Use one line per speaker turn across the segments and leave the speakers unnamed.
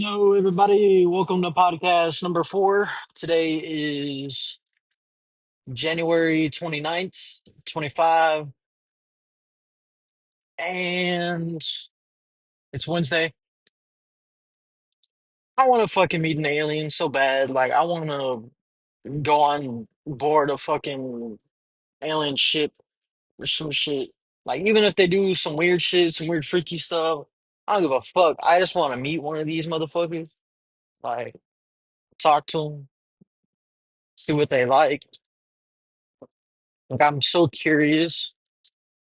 Hello, everybody. Welcome to podcast number 4. Today is January 29th, 25, and it's Wednesday. I want to fucking meet an alien so bad. Like, I want to go on board a fucking alien ship or some shit. Like, even if they do some weird shit, some weird freaky stuff, I don't give a fuck. I just want to meet one of these motherfuckers. Like, talk to them, see what they like. Like, I'm so curious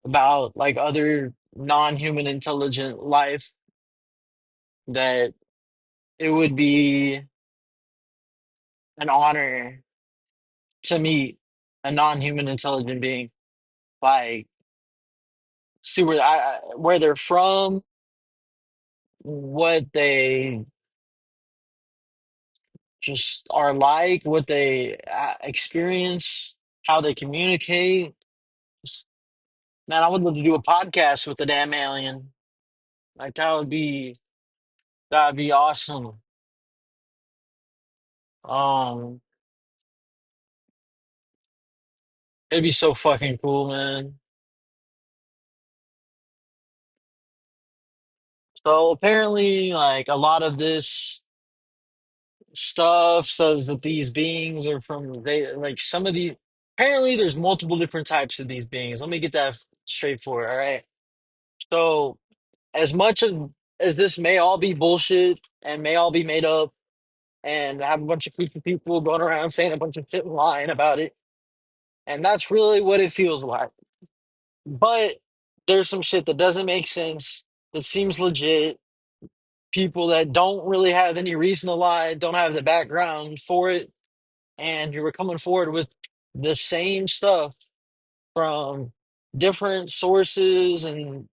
about like other non-human intelligent life that it would be an honor to meet a non-human intelligent being, like see where they're from, what they just are like, what they experience, how they communicate. S- Man, I would love to do a podcast with the damn alien. Like that'd be awesome. Um, it'd be so fucking cool, man. So apparently, like a lot of this stuff says that these beings are from they like some of the apparently there's multiple different types of these beings. Let me get that straightforward, all right? So as much of as this may all be bullshit and may all be made up and have a bunch of creepy people going around saying a bunch of shit and lying about it, and that's really what it feels like. But there's some shit that doesn't make sense, that seems legit, people that don't really have any reason to lie, don't have the background for it, and you were coming forward with the same stuff from different sources and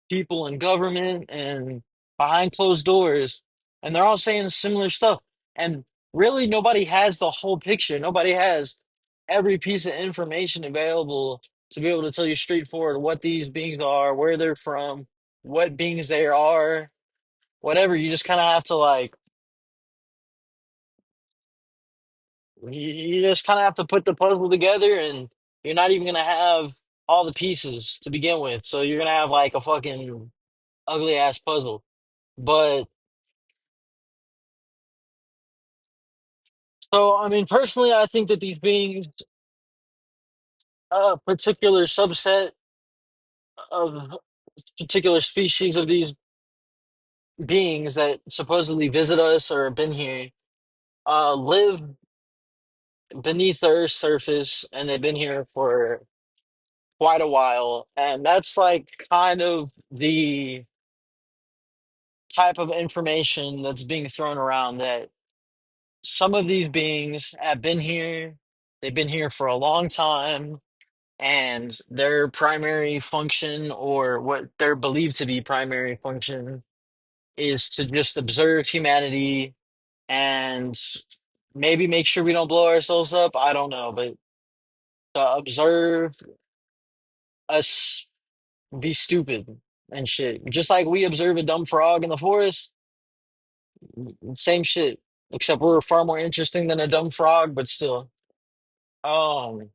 people in government and behind closed doors, and they're all saying similar stuff. And really, nobody has the whole picture. Nobody has every piece of information available to be able to tell you straightforward what these beings are, where they're from, what beings they are, whatever. You just kind of have to like you just kind of have to put the puzzle together, and you're not even gonna have all the pieces to begin with. So you're gonna have like a fucking ugly ass puzzle. But so I mean, personally, I think that these beings, a particular subset of particular species of these beings that supposedly visit us or have been here, live beneath the Earth's surface, and they've been here for quite a while, and that's like kind of the type of information that's being thrown around, that some of these beings have been here, they've been here for a long time, and their primary function, or what they're believed to be primary function, is to just observe humanity and maybe make sure we don't blow ourselves up. I don't know, but to observe us be stupid and shit. Just like we observe a dumb frog in the forest, same shit, except we're far more interesting than a dumb frog, but still, um,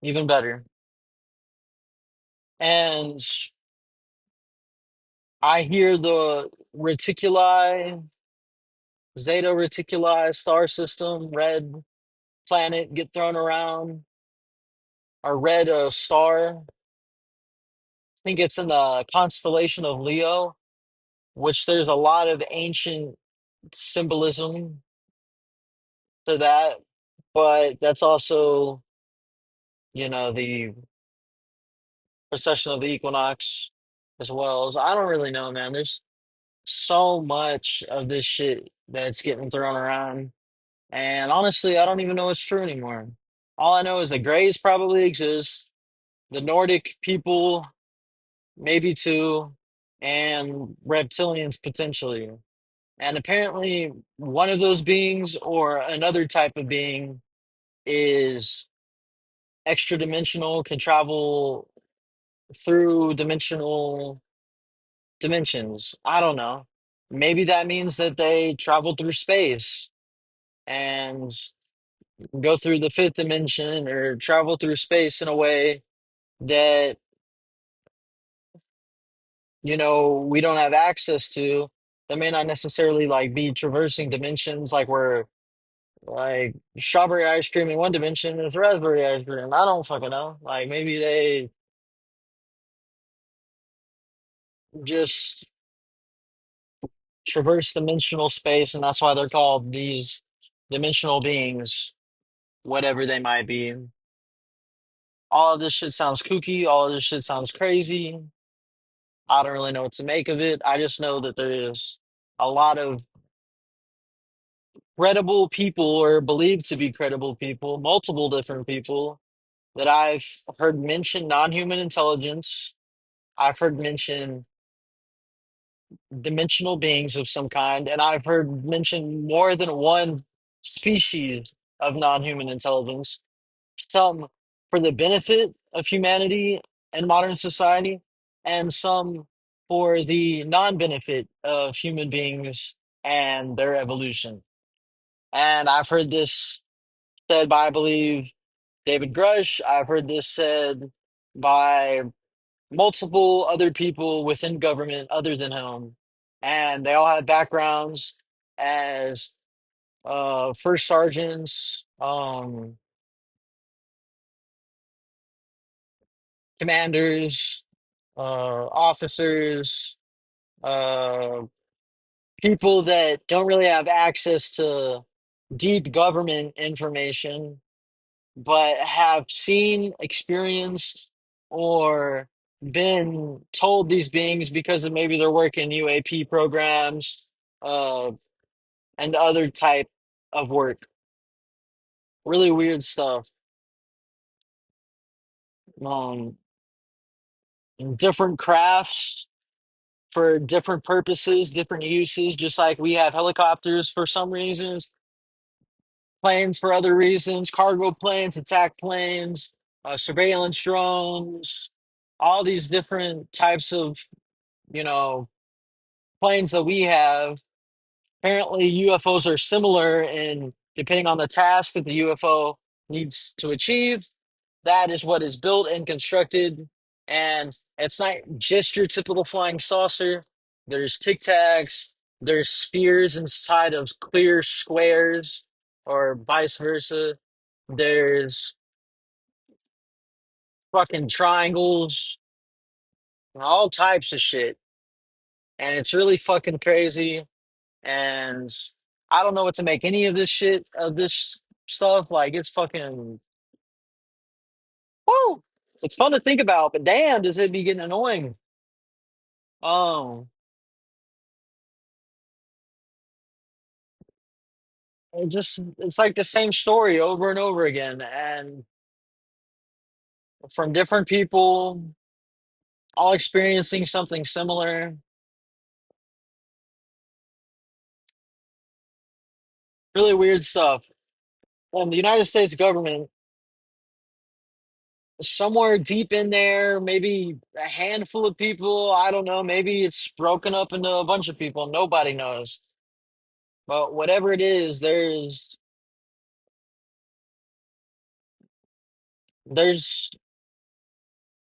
even better. And I hear the reticuli, Zeta Reticuli star system, red planet get thrown around, or red star. I think it's in the constellation of Leo, which there's a lot of ancient symbolism to that, but that's also, the precession of the equinox as well. So I don't really know, man. There's so much of this shit that's getting thrown around. And honestly, I don't even know what's true anymore. All I know is the Greys probably exist, the Nordic people, maybe too, and reptilians potentially. And apparently, one of those beings or another type of being is extra dimensional, can travel through dimensional dimensions. I don't know. maybe that means that they travel through space and go through the fifth dimension or travel through space in a way that, we don't have access to. That may not necessarily like be traversing dimensions like we're like strawberry ice cream in one dimension is raspberry ice cream. I don't fucking know. Like maybe they just traverse dimensional space and that's why they're called these dimensional beings, whatever they might be. All of this shit sounds kooky. All of this shit sounds crazy. I don't really know what to make of it. I just know that there is a lot of credible people or believed to be credible people, multiple different people that I've heard mention non-human intelligence. I've heard mention dimensional beings of some kind, and I've heard mention more than one species of non-human intelligence, some for the benefit of humanity and modern society, and some for the non-benefit of human beings and their evolution. And I've heard this said by, I believe, David Grush. I've heard this said by multiple other people within government other than him. And they all had backgrounds as first sergeants, commanders, officers, uh, people that don't really have access to deep government information but have seen, experienced, or been told these beings because of maybe their work in UAP programs, uh, and other type of work. Really weird stuff. Um, Different crafts for different purposes, different uses, just like we have helicopters for some reasons, planes for other reasons, cargo planes, attack planes, surveillance drones, all these different types of, you know, planes that we have. Apparently, UFOs are similar in depending on the task that the UFO needs to achieve. That is what is built and constructed. And it's not just your typical flying saucer. There's tic tacs, there's spheres inside of clear squares, or vice versa. There's fucking triangles, all types of shit. And it's really fucking crazy. And I don't know what to make any of this shit, of this stuff. Like, it's fucking, whoa! It's fun to think about, but damn, does it be getting annoying. Um, it's like the same story over and over again, and from different people, all experiencing something similar. Really weird stuff. And the United States government, somewhere deep in there, maybe a handful of people, I don't know, maybe it's broken up into a bunch of people, nobody knows. But whatever it is, there's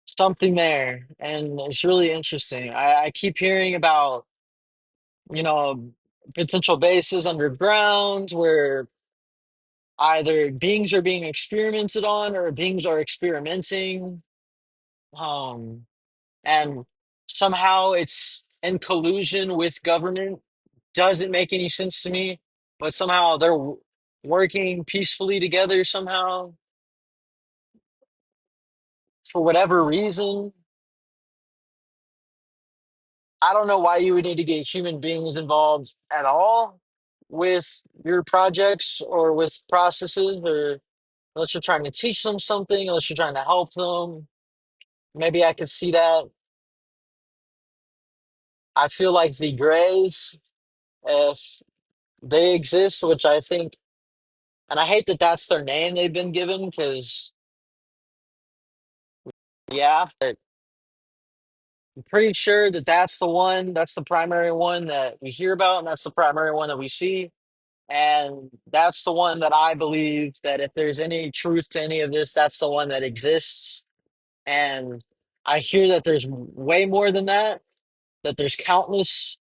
something there, and it's really interesting. I keep hearing about, you know, potential bases underground where either beings are being experimented on or beings are experimenting. Um, and somehow it's in collusion with government. Doesn't make any sense to me, but somehow they're working peacefully together somehow for whatever reason. I don't know why you would need to get human beings involved at all with your projects or with processes, or unless you're trying to teach them something, unless you're trying to help them. Maybe I could see that. I feel like the grays, if they exist, which I think, and I hate that that's their name they've been given because, yeah, but I'm pretty sure that that's the one, that's the primary one that we hear about, and that's the primary one that we see. And that's the one that I believe that if there's any truth to any of this, that's the one that exists. And I hear that there's way more than that, that there's countless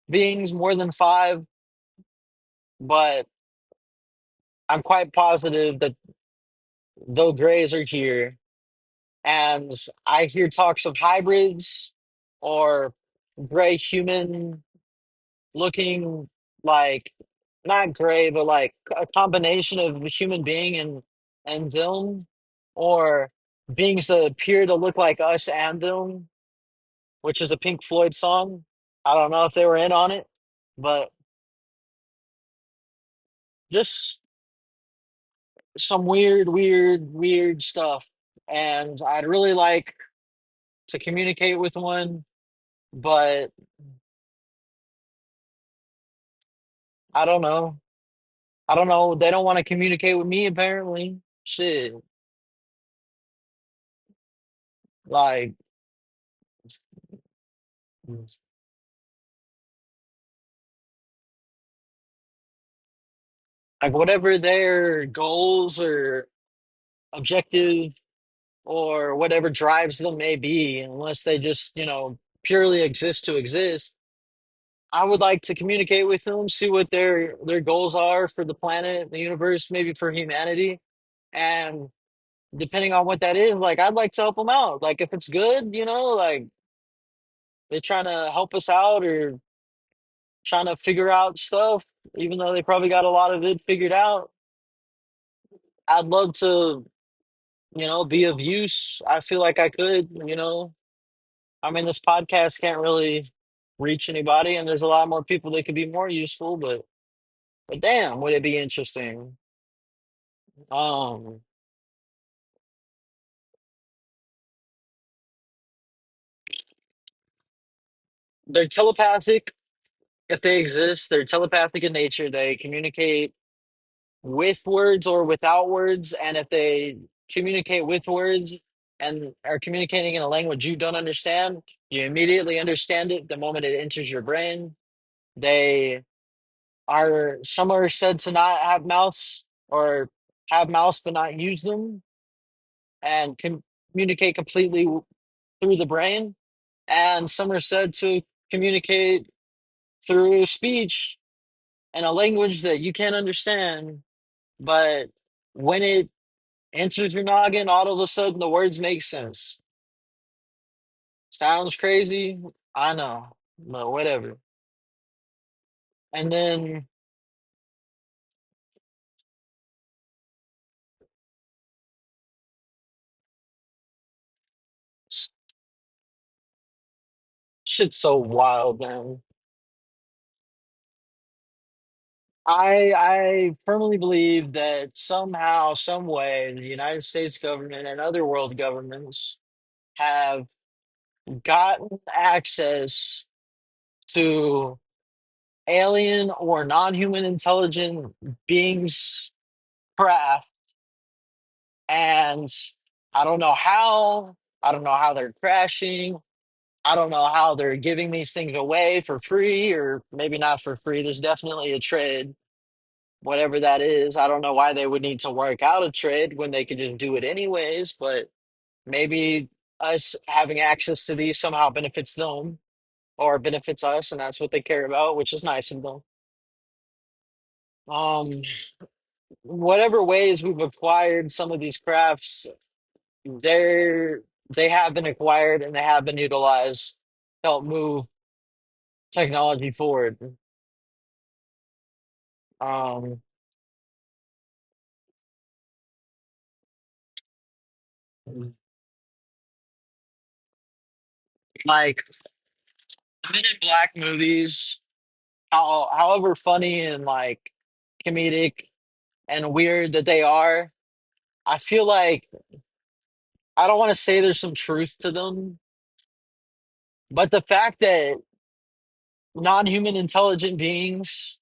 beings, more than five, but I'm quite positive that the grays are here. And I hear talks of hybrids or gray human looking like not gray, but like a combination of a human being and them, or beings that appear to look like us and them, which is a Pink Floyd song. I don't know if they were in on it, but just some weird stuff. And I'd really like to communicate with one, but I don't know. I don't know. They don't want to communicate with me apparently. Shit. Like whatever their goals or objective or whatever drives them may be, unless they just, purely exist to exist. I would like to communicate with them, see what their goals are for the planet, the universe, maybe for humanity. And depending on what that is, like I'd like to help them out. Like if it's good, like they're trying to help us out or trying to figure out stuff, even though they probably got a lot of it figured out. I'd love to, be of use. I feel like I could, I mean, this podcast can't really reach anybody, and there's a lot more people that could be more useful, but damn, would it be interesting? Um, they're telepathic if they exist. They're telepathic in nature. They communicate with words or without words, and if they communicate with words and are communicating in a language you don't understand, you immediately understand it the moment it enters your brain. They are some are said to not have mouths or have mouths but not use them and can communicate completely through the brain. And some are said to communicate through speech and a language that you can't understand. But when it enters your noggin, all of a sudden the words make sense. Sounds crazy, I know, but whatever. And then s- shit's so wild, man. I firmly believe that somehow, some way, the United States government and other world governments have gotten access to alien or non-human intelligent beings craft, and I don't know how. I don't know how they're crashing. I don't know how they're giving these things away for free, or maybe not for free. There's definitely a trade, whatever that is. I don't know why they would need to work out a trade when they could just do it anyways, but maybe us having access to these somehow benefits them or benefits us, and that's what they care about, which is nice of them. Um, whatever ways we've acquired some of these crafts, they're they have been acquired and they have been utilized to help move technology forward. Um, like Men in Black movies, however funny and like comedic and weird that they are, I feel like I don't want to say there's some truth to them, but the fact that non-human intelligent beings,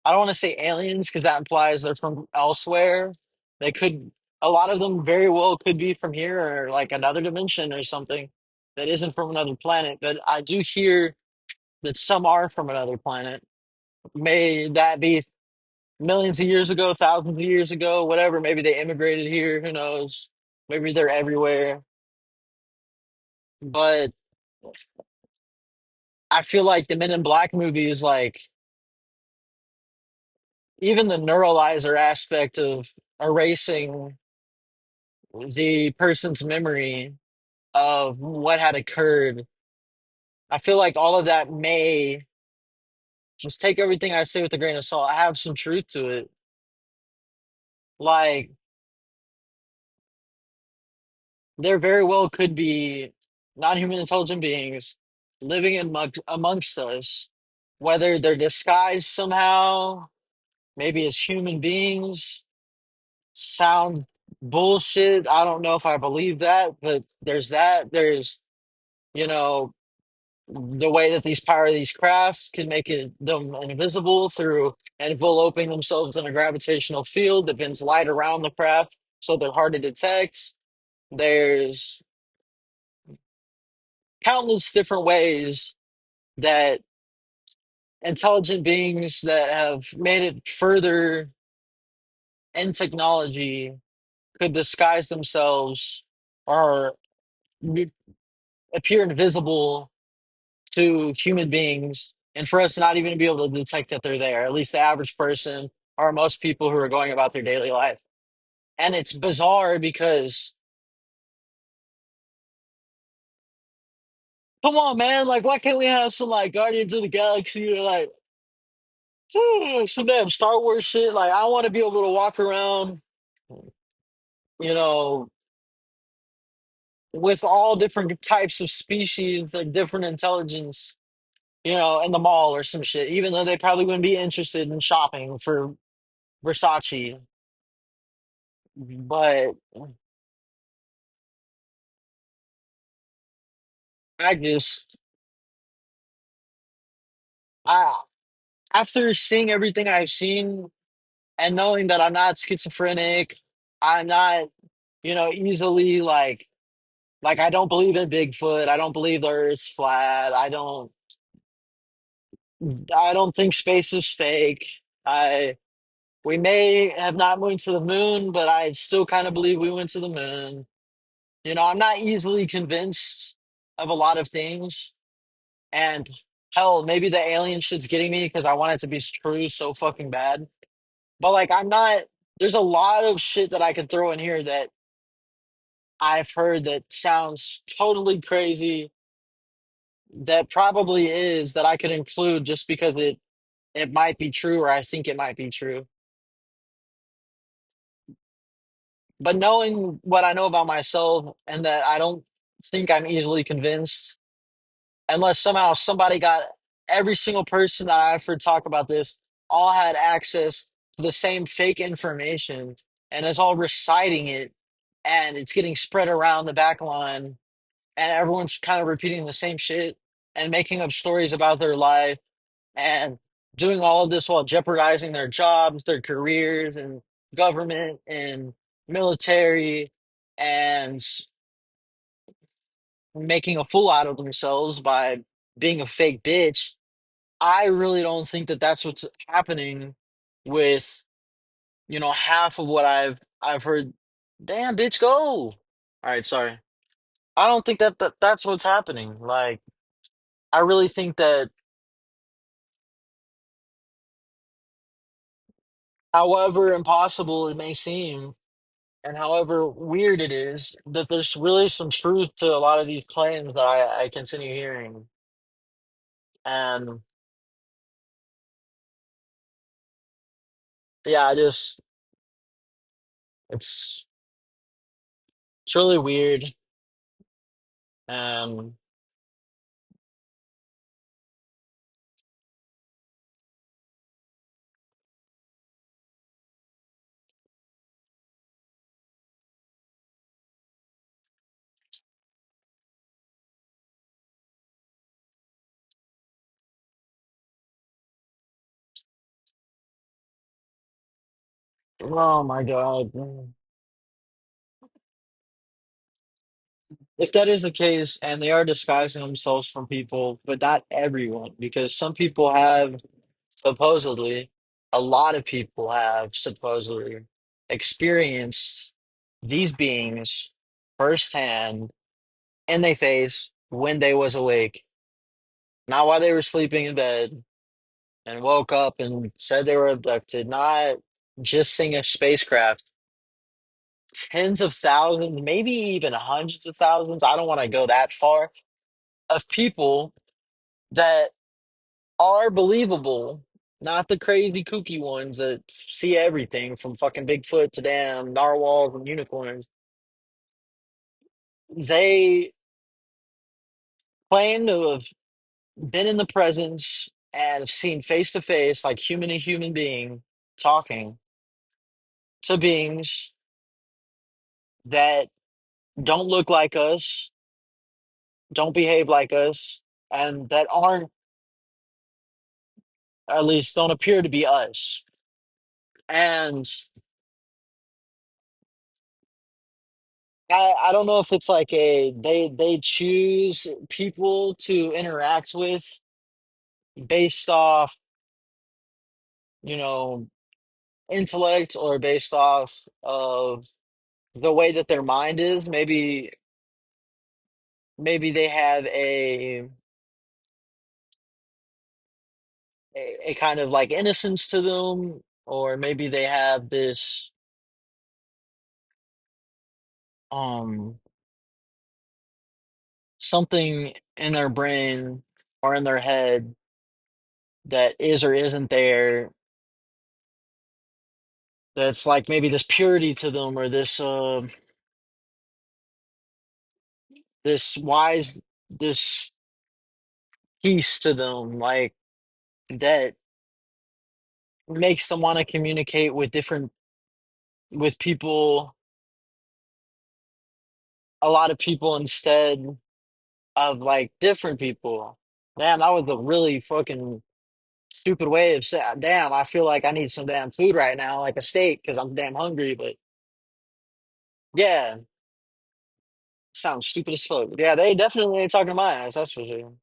I don't want to say aliens because that implies they're from elsewhere. They could, a lot of them very well could be from here or like another dimension or something. that isn't from another planet, but I do hear that some are from another planet. May that be millions of years ago, thousands of years ago, whatever. Maybe they immigrated here. Who knows? Maybe they're everywhere. But I feel like the Men in Black movies, like even the neuralizer aspect of erasing the person's memory of what had occurred, I feel like all of that may just take everything I say with a grain of salt. I have some truth to it. Like, there very well could be non-human intelligent beings living amongst us, whether they're disguised somehow, maybe as human beings. Sound bullshit. I don't know if I believe that, but there's that. There's, you know, the way that these power these crafts can make them invisible through enveloping themselves in a gravitational field that bends light around the craft so they're hard to detect. There's countless different ways that intelligent beings that have made it further in technology could disguise themselves or appear invisible to human beings, and for us not even to be able to detect that they're there, at least the average person or most people who are going about their daily life. And it's bizarre because, come on, man, like, why can't we have some, like, Guardians of the Galaxy or, like, some damn Star Wars shit? Like, I want to be able to walk around, you know, with all different types of species, like, different intelligence, in the mall or some shit, even though they probably wouldn't be interested in shopping for Versace. But I just, I after seeing everything I've seen and knowing that I'm not schizophrenic, I'm not, easily like I don't believe in Bigfoot. I don't believe the Earth's flat. I don't think space is fake. I We may have not went to the moon, but I still kind of believe we went to the moon. I'm not easily convinced of a lot of things. And hell, maybe the alien shit's getting me because I want it to be true so fucking bad. But like, I'm not. There's a lot of shit that I could throw in here that I've heard that sounds totally crazy. That probably is that I could include just because it might be true or I think it might be true. But knowing what I know about myself and that I don't think I'm easily convinced unless somehow somebody got every single person that I've heard talk about this all had access to the same fake information and is all reciting it and it's getting spread around the back line and everyone's kind of repeating the same shit and making up stories about their life and doing all of this while jeopardizing their jobs, their careers, and government and military and making a fool out of themselves by being a fake bitch. I really don't think that that's what's happening with, half of what I've heard. Damn, bitch, go. All right, sorry. I don't think that's what's happening. Like, I really think that however impossible it may seem and however weird it is, that there's really some truth to a lot of these claims that I continue hearing. And yeah, it's it's really weird. And oh my God. if that is the case, and they are disguising themselves from people, but not everyone, because some people have supposedly, a lot of people have supposedly experienced these beings firsthand in their face when they was awake, not while they were sleeping in bed, and woke up and said they were abducted, not just seeing a spacecraft. Tens of thousands, maybe even hundreds of thousands. I don't want to go that far of people that are believable, not the crazy kooky ones that see everything from fucking Bigfoot to damn narwhals and unicorns. They claim to have been in the presence and have seen face to face, like human to human being, talking to beings that don't look like us, don't behave like us, and that aren't, at least don't appear to be us. And I don't know if it's like a they choose people to interact with based off, you know, intellect or based off of the way that their mind is. Maybe they have a kind of like innocence to them, or maybe they have this um something in their brain or in their head that is or isn't there, that's like maybe this purity to them, or this wise, this peace to them, like that makes them want to communicate with with people, a lot of people instead of like different people. Damn, that was a really fucking stupid way of saying. Damn, I feel like I need some damn food right now, like a steak, because I'm damn hungry. But yeah, sounds stupid as fuck. Yeah, they definitely ain't talking to my ass. That's for sure.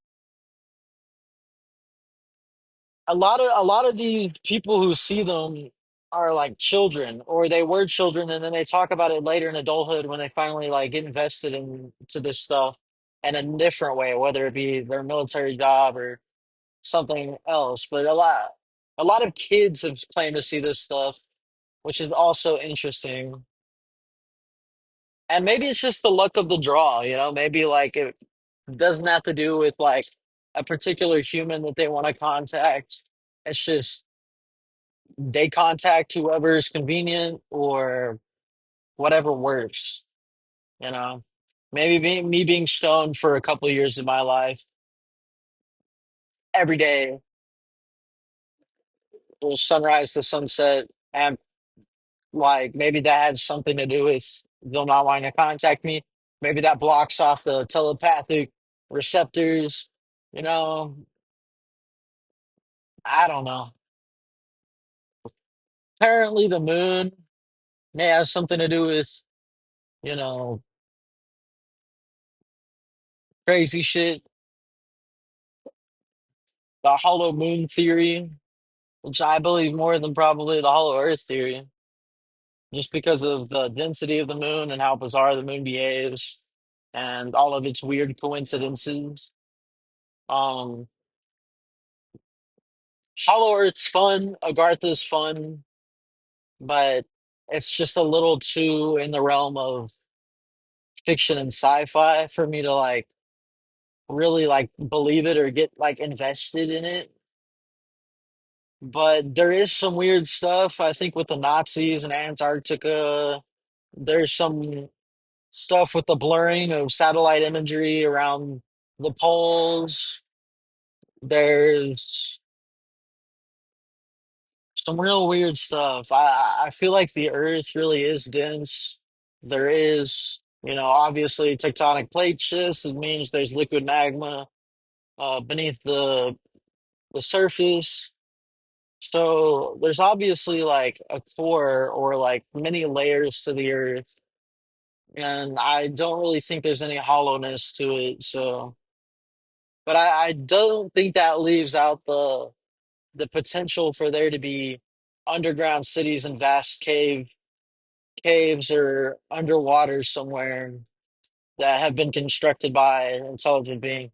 A lot of these people who see them are like children, or they were children, and then they talk about it later in adulthood when they finally like get invested into this stuff in a different way, whether it be their military job or something else. But a lot of kids have claimed to see this stuff, which is also interesting. And maybe it's just the luck of the draw, maybe like it doesn't have to do with like a particular human that they want to contact. It's just they contact whoever is convenient or whatever works, you know. Maybe me being stoned for a couple of years of my life, every day, sunrise to sunset, and like maybe that had something to do with them not wanting to contact me. Maybe that blocks off the telepathic receptors, you know. I don't know. Apparently, the moon may have something to do with, you know, crazy shit. The hollow moon theory, which I believe more than probably the hollow earth theory, just because of the density of the moon and how bizarre the moon behaves and all of its weird coincidences. Um, Hollow Earth's fun, Agartha's fun, but it's just a little too in the realm of fiction and sci-fi for me to like really like believe it or get like invested in it. But there is some weird stuff, I think, with the Nazis and Antarctica. There's some stuff with the blurring of satellite imagery around the poles. There's some real weird stuff. I feel like the Earth really is dense. There is, obviously tectonic plate shifts. It means there's liquid magma beneath the surface. So there's obviously like a core or like many layers to the Earth. and I don't really think there's any hollowness to it. So, but I don't think that leaves out the potential for there to be underground cities and vast caves or underwater somewhere that have been constructed by intelligent beings.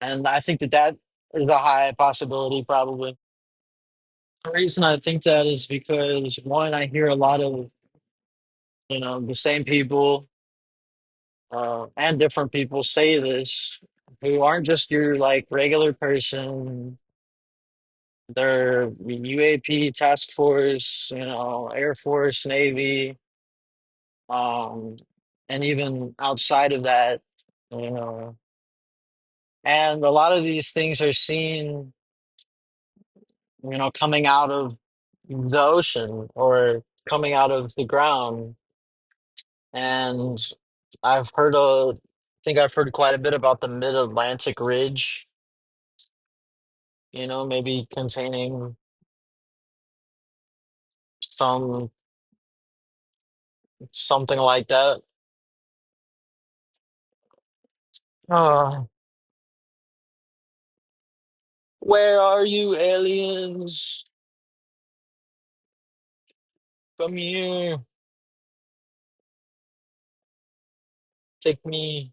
And I think that that is a high possibility, probably. The reason I think that is because one, I hear a lot of, the same people and different people say this who aren't just your like regular person. They're UAP task force, Air Force, Navy, um, and even outside of that, you know. And a lot of these things are seen, coming out of the ocean or coming out of the ground. And I've heard think I've heard quite a bit about the Mid-Atlantic Ridge, maybe containing some something like that. Uh, where are you, aliens? Come here, take me.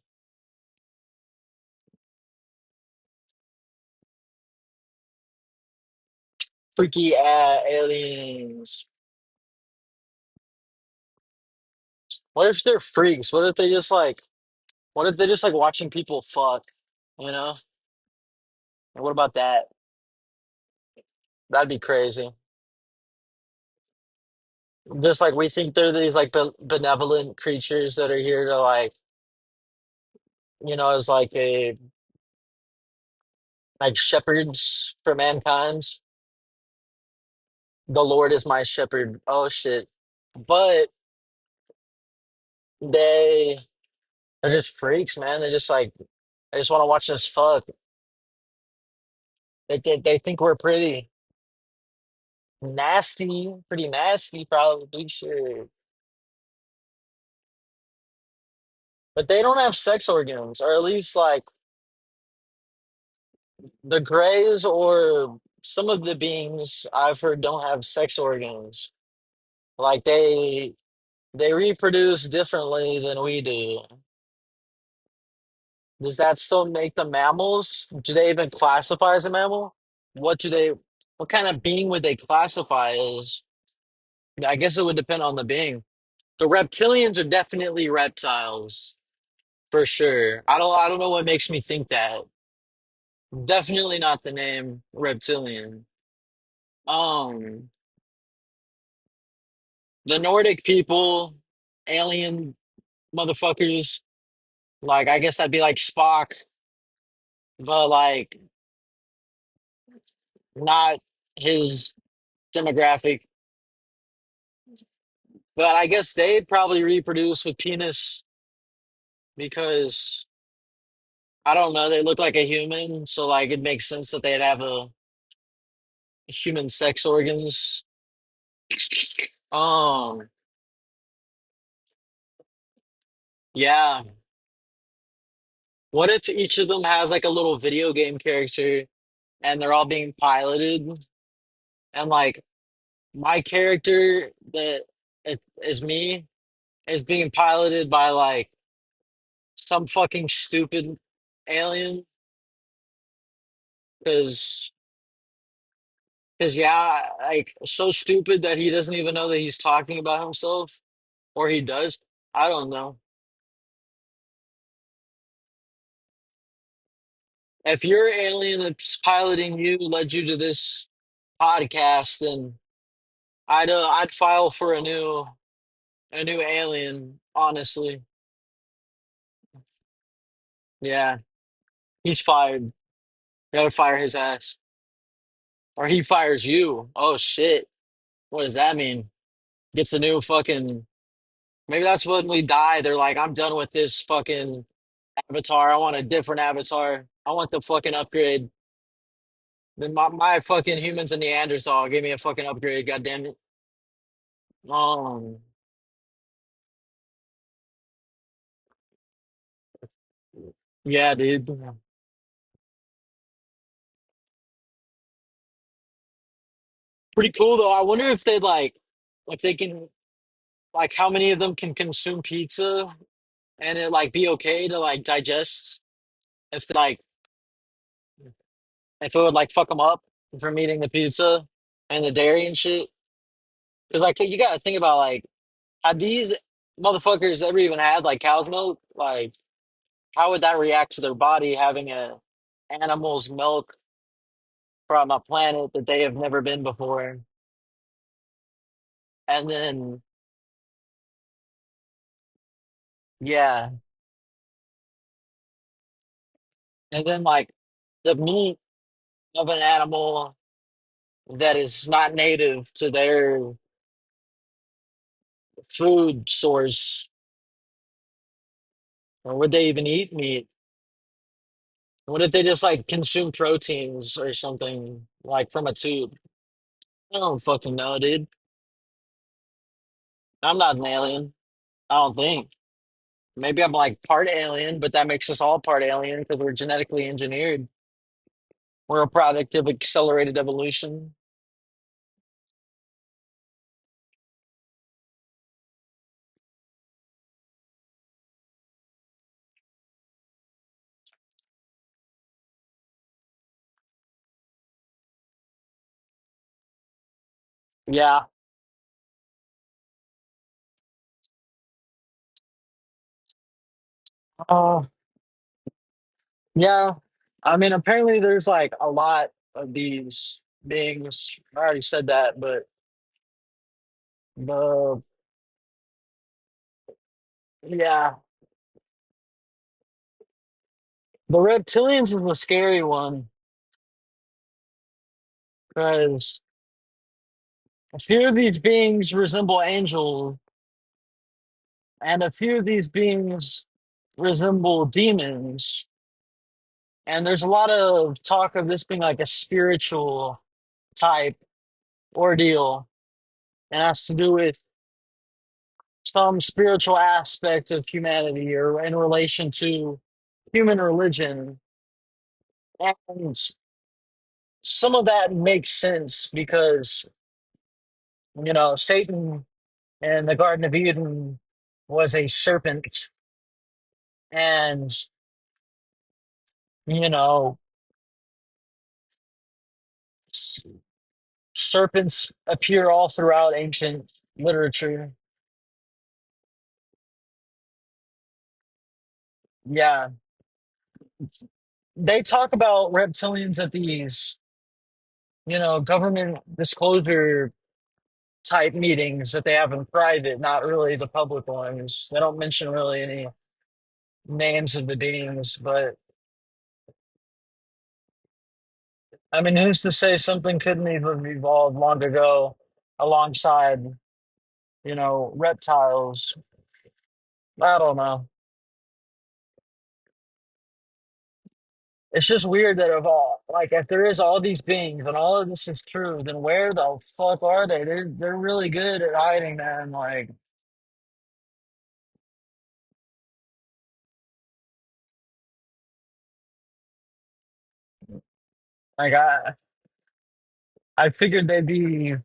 Freaky aliens. What if they're freaks? What if they just like watching people fuck? You know? And what about that? That'd be crazy. Just like we think they're these like benevolent creatures that are here to like, as like shepherds for mankind. The Lord is my shepherd. Oh shit. But they they're just freaks, man. They just want to watch us fuck. They think we're pretty nasty, pretty nasty, probably sure. But they don't have sex organs, or at least like the Greys or some of the beings I've heard don't have sex organs. Like they reproduce differently than we do. Does that still make them mammals? Do they even classify as a mammal? What do they, what kind of being would they classify as? I guess it would depend on the being. The reptilians are definitely reptiles, for sure. I don't know what makes me think that. Definitely not the name reptilian. Um, the Nordic people, alien motherfuckers, like I guess that'd be like Spock, but like not his demographic. But I guess they'd probably reproduce with penis because I don't know, they look like a human, so like it makes sense that they'd have a human sex organs. Um, yeah. What if each of them has like a little video game character and they're all being piloted and like my character that is me is being piloted by like some fucking stupid alien because yeah, like so stupid that he doesn't even know that he's talking about himself, or he does. I don't know. If your alien that's piloting you led you to this podcast, then I'd file for a new alien. Honestly, yeah, he's fired. You gotta fire his ass, or he fires you. Oh shit, what does that mean? Gets a new fucking. Maybe that's when we die. They're like, I'm done with this fucking avatar. I want a different avatar. I want the fucking upgrade. Then my fucking humans and Neanderthal gave me a fucking upgrade. God damn it. Um, Yeah, dude. Pretty cool though. I wonder if they'd like if they can like how many of them can consume pizza and it like be okay to like digest if they, like if it would like fuck them up from eating the pizza and the dairy and shit. Because like you gotta think about like had these motherfuckers ever even had like cow's milk? Like how would that react to their body having a animal's milk from a planet that they have never been before? And then yeah, and then like the meat of an animal that is not native to their food source, or would they even eat meat? What if they just like consume proteins or something like from a tube? I don't fucking know, dude. I'm not an alien. I don't think. Maybe I'm like part alien, but that makes us all part alien because we're genetically engineered. We're a product of accelerated evolution. Yeah. Oh, yeah. I mean, apparently there's like a lot of these beings. I already said that, but the yeah, the reptilians is the scary one because a few of these beings resemble angels, and a few of these beings resemble demons. And there's a lot of talk of this being like a spiritual type ordeal, and has to do with some spiritual aspect of humanity or in relation to human religion. And some of that makes sense because, Satan in the Garden of Eden was a serpent, and, you know, s- serpents appear all throughout ancient literature. Yeah. They talk about reptilians at these, government disclosure type meetings that they have in private, not really the public ones. They don't mention really any names of the beings, but I mean, who's to say something couldn't even evolved long ago alongside, reptiles? I don't know. It's just weird that of all, like, if there is all these beings and all of this is true, then where the fuck are they? They're really good at hiding, man. Like I figured they'd be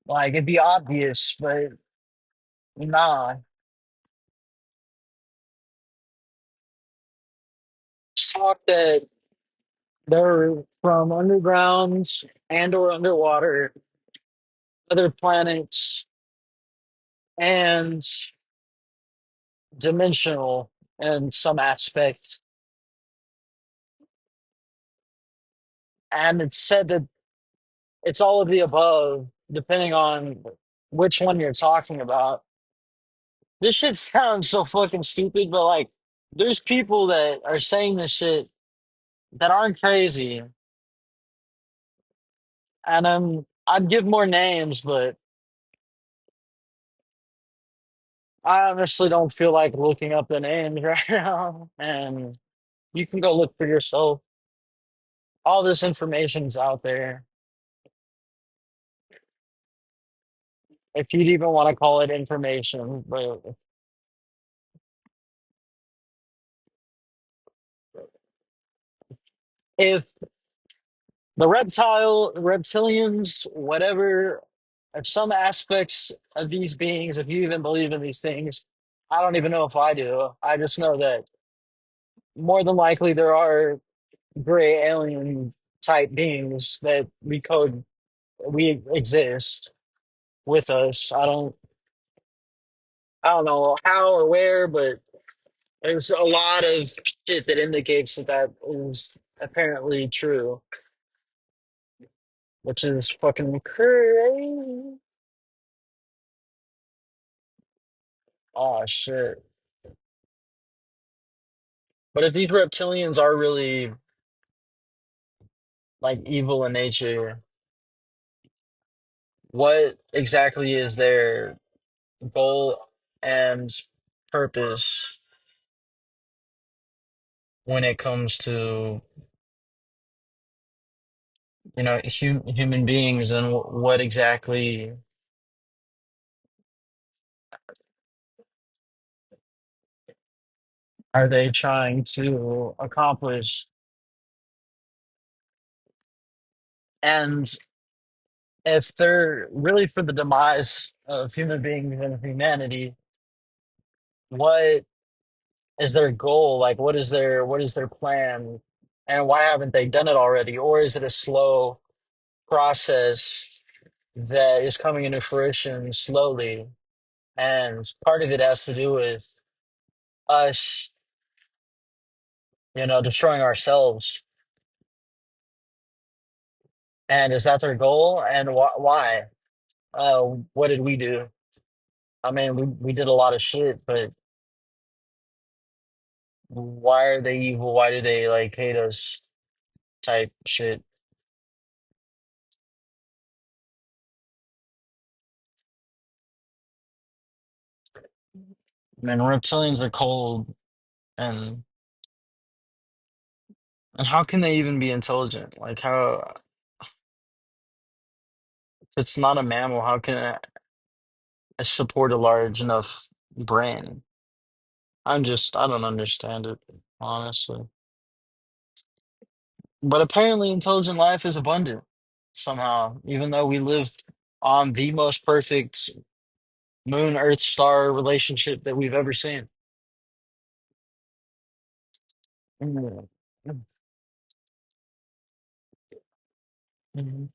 like it'd be obvious, but nah. It's talk that they're from underground and or underwater, other planets, and dimensional in some aspect. And it's said that it's all of the above, depending on which one you're talking about. This shit sounds so fucking stupid, but like, there's people that are saying this shit that aren't crazy, and I'd give more names, but I honestly don't feel like looking up the names right now. And you can go look for yourself. All this information's out there. If you'd even want to call it information, but If the reptilians, whatever, if some aspects of these beings, if you even believe in these things, I don't even know if I do. I just know that more than likely there are gray alien type beings that we exist with us. I don't know how or where, but there's a lot of shit that indicates that that is apparently true, which is fucking crazy. Oh shit. But if these reptilians are really like evil in nature, what exactly is their goal and purpose when it comes to, human beings, and what exactly are they trying to accomplish? And if they're really for the demise of human beings and humanity, what is their goal? Like, what is their plan? And why haven't they done it already? Or is it a slow process that is coming into fruition slowly? And part of it has to do with us, destroying ourselves. And is that their goal? And why? What did we do? I mean, we did a lot of shit, but why are they evil? Why do they like hate us? Type shit. Man, reptilians are cold, and how can they even be intelligent? Like, how, if it's not a mammal, how can it support a large enough brain? I don't understand it, honestly. But apparently, intelligent life is abundant somehow, even though we live on the most perfect moon Earth star relationship that we've ever seen. Mm. Mhm.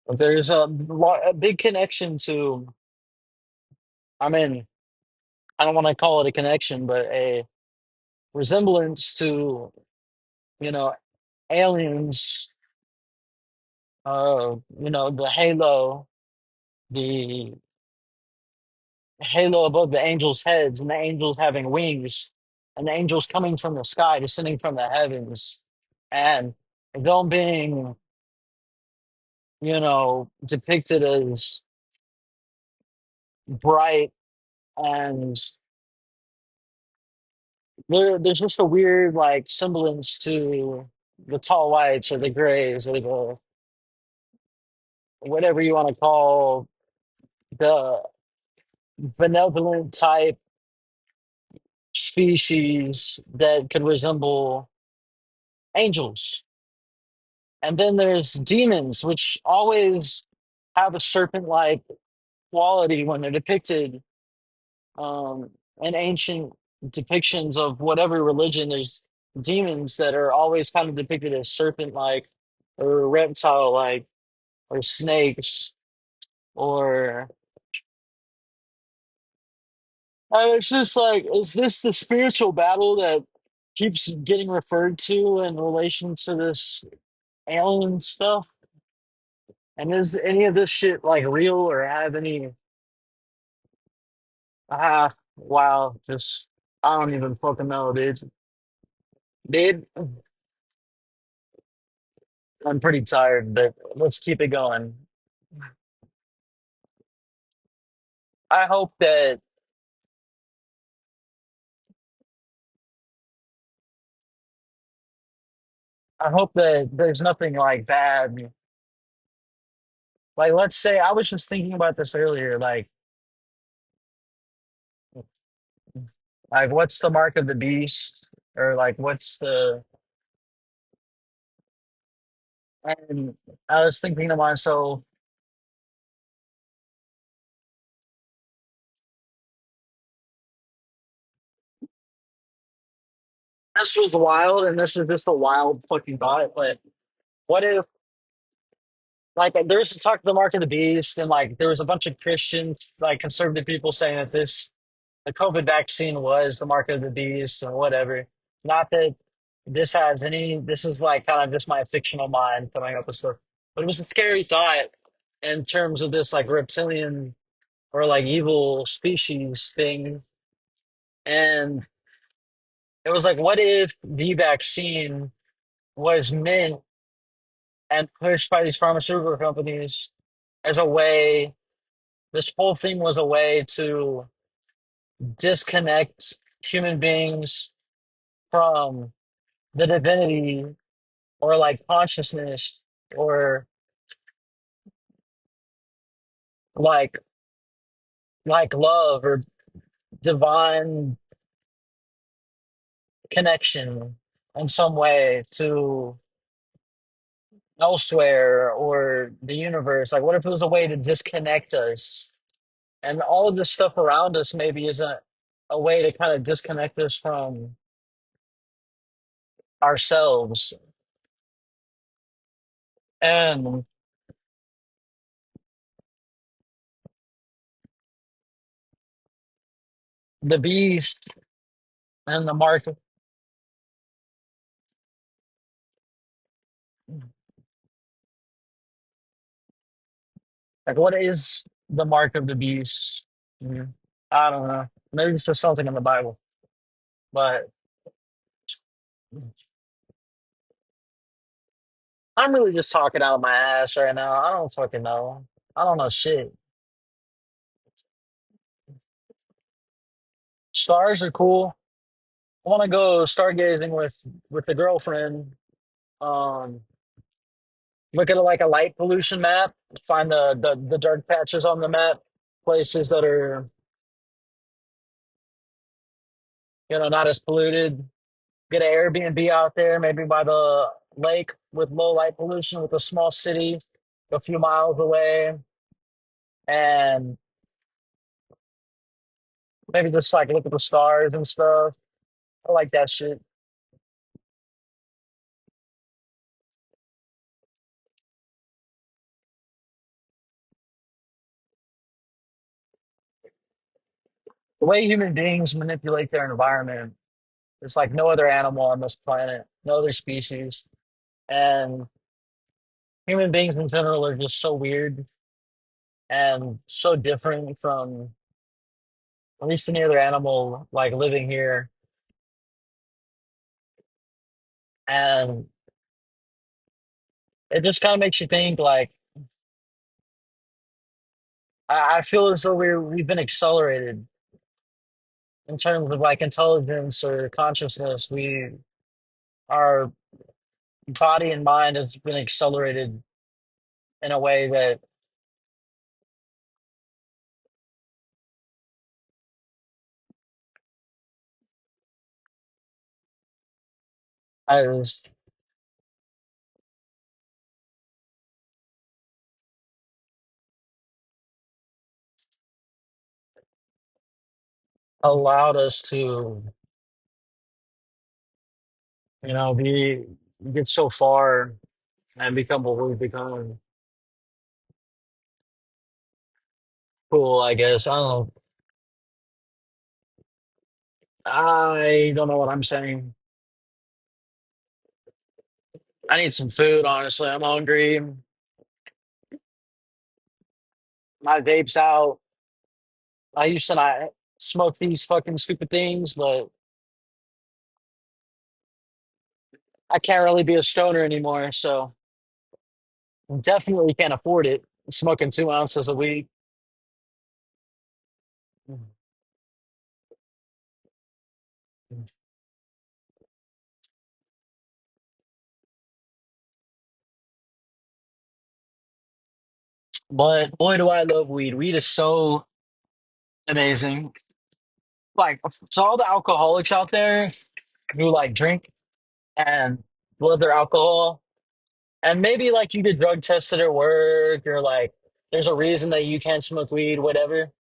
But there's a big connection to, I mean, I don't want to call it a connection, but a resemblance to, you know, aliens, the halo above the angels' heads, and the angels having wings, and the angels coming from the sky, descending from the heavens, and them being, depicted as bright, and there's just a weird like semblance to the tall whites or the grays or the whatever you want to call the benevolent type species that could resemble angels. And then there's demons, which always have a serpent like quality when they're depicted um, in ancient depictions of whatever religion. There's demons that are always kind of depicted as serpent like or reptile like or snakes or it's just like, is this the spiritual battle that keeps getting referred to in relation to this alien stuff? And is any of this shit like real or have any? Wow, just I don't even fucking know, dude. Dude, I'm pretty tired, but let's keep it going. I hope that I hope that there's nothing like bad. Like, let's say I was just thinking about this earlier. Like, Like, what's the mark of the beast? Or like, what's the? And I was thinking to myself, this was wild, and this is just a wild fucking thought. But what if, like, there's talk of the mark of the beast, and like, there was a bunch of Christians, like conservative people, saying that the COVID vaccine was the mark of the beast and whatever. Not that this is like kind of just my fictional mind coming up with stuff. But it was a scary thought in terms of this like reptilian or like evil species thing. And it was like, what if the vaccine was meant and pushed by these pharmaceutical companies as a way, this whole thing was a way to disconnect human beings from the divinity or like consciousness or like love or divine connection in some way to elsewhere or the universe. Like, what if it was a way to disconnect us? And all of this stuff around us maybe isn't a way to kind of disconnect us from ourselves. And the beast and the mark, like, what is the mark of the beast? Mm, I don't know. Maybe it's just something in the Bible, but I'm really just talking out of my ass right now. I don't fucking know. I don't know shit. Stars are cool. I want to go stargazing with the girlfriend. Um, Look at like a light pollution map. Find the dark patches on the map, places that are not as polluted. Get an Airbnb out there, maybe by the lake with low light pollution, with a small city a few miles away, and maybe just like look at the stars and stuff. I like that shit. The way human beings manipulate their environment is like no other animal on this planet, no other species. And human beings in general are just so weird and so different from at least any other animal like living here. And it just kind of makes you think like I feel as though we've been accelerated in terms of like intelligence or consciousness. Our body and mind has been accelerated in a way that has allowed us to, be get so far and become what we've become. Cool, I guess. I don't know. I don't know what I'm saying. I need some food, honestly. I'm hungry. My vape's out. I used to not smoke these fucking stupid things, but I can't really be a stoner anymore, so definitely can't afford it. Smoking 2 ounces a week. But boy, do I love weed. Weed is so amazing. Like to all the alcoholics out there who like drink and love their alcohol, and maybe like you get drug tested at work, or like there's a reason that you can't smoke weed, whatever.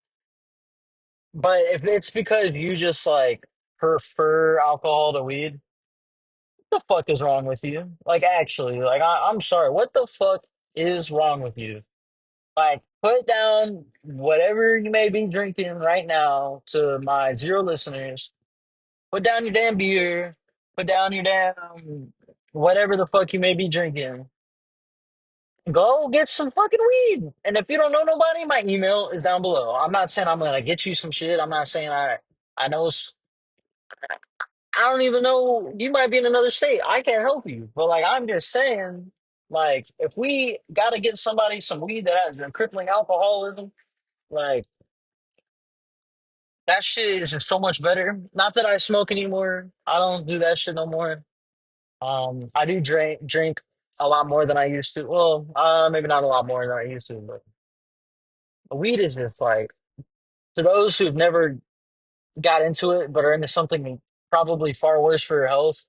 But if it's because you just like prefer alcohol to weed, what the fuck is wrong with you? Like, actually, like, I'm sorry, what the fuck is wrong with you? Like, put down whatever you may be drinking right now to my zero listeners. Put down your damn beer. Put down your damn whatever the fuck you may be drinking. Go get some fucking weed. And if you don't know nobody, my email is down below. I'm not saying I'm gonna get you some shit. I'm not saying I know I don't even know. You might be in another state. I can't help you. But like, I'm just saying, like, if we got to get somebody some weed that has a crippling alcoholism, like, that shit is just so much better. Not that I smoke anymore. I don't do that shit no more. I do drink a lot more than I used to. Well, maybe not a lot more than I used to, but weed is just like, to those who've never got into it but are into something probably far worse for your health,